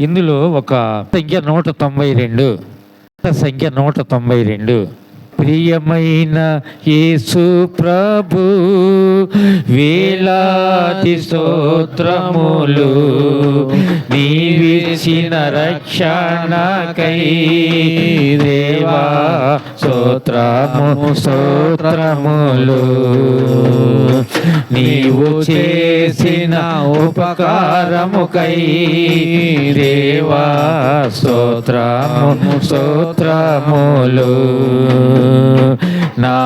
ఇందులో ఒక సంఖ్య 192, సంఖ్య 192. ప్రియమైన యేసు ప్రభు వేలాది స్తోత్రములు, నీవిచ్చిన రక్షణకై దేవా స్తోత్రము స్తోత్రములు. నీవు చేసిన ఉపకారముకై దేవా స్తోత్రము స్తోత్రములు. నా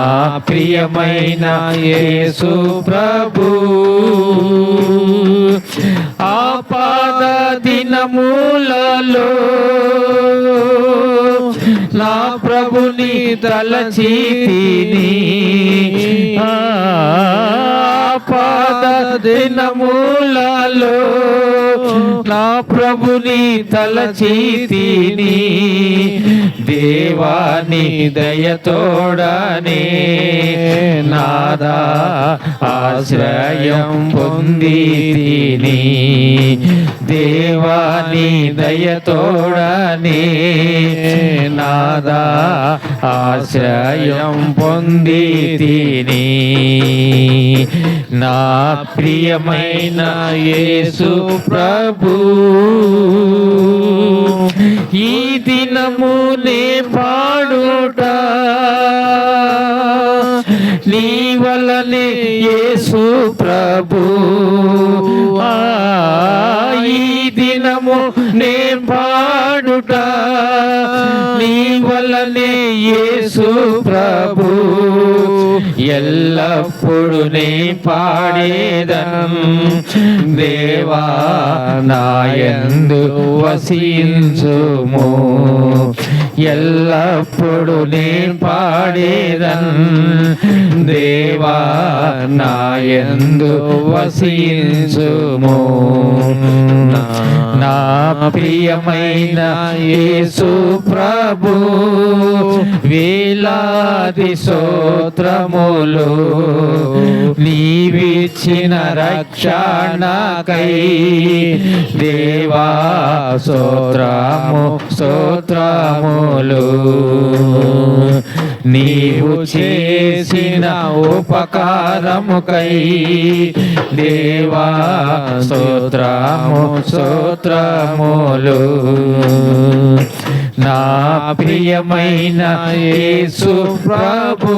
ప్రియమైన యేసు ప్రభు ఆపద దినములలో నా ప్రభుని తలచితిని. ఆపద దినములలో నా ప్రభుని తలచితిని. దేవాని దయతోడనే నాదా ఆశ్రయం పొందితిని. దేవాని దయతోడనే నాదా ఆశ్రయం పొందితిని. నా ప్రియమైన యేసు ప్రభు ఈ దినమునే పాడుట నీ వలనే యేసు ప్రభు. ఈ దినము నే పాడుట నీ వలనే యేసు ప్రభు. ఎల్లప్పుడు నే పాడేదను దేవా నాయందు వసించుము. ఎల్లప్పుడు నే పాడేదను దేవా నాయందు వసించుము. నా ప్రియమైన యేసు ప్రభు వేలాది స్తోత్రములు, నీవిచ్చిన రక్షణకై దేవా స్తోత్రము స్తోత్రములు. నీవు చేసిన ఉపకారముకై దేవా స్తోత్రము స్తోత్రములు. నా ప్రియమైన యేసు ప్రభు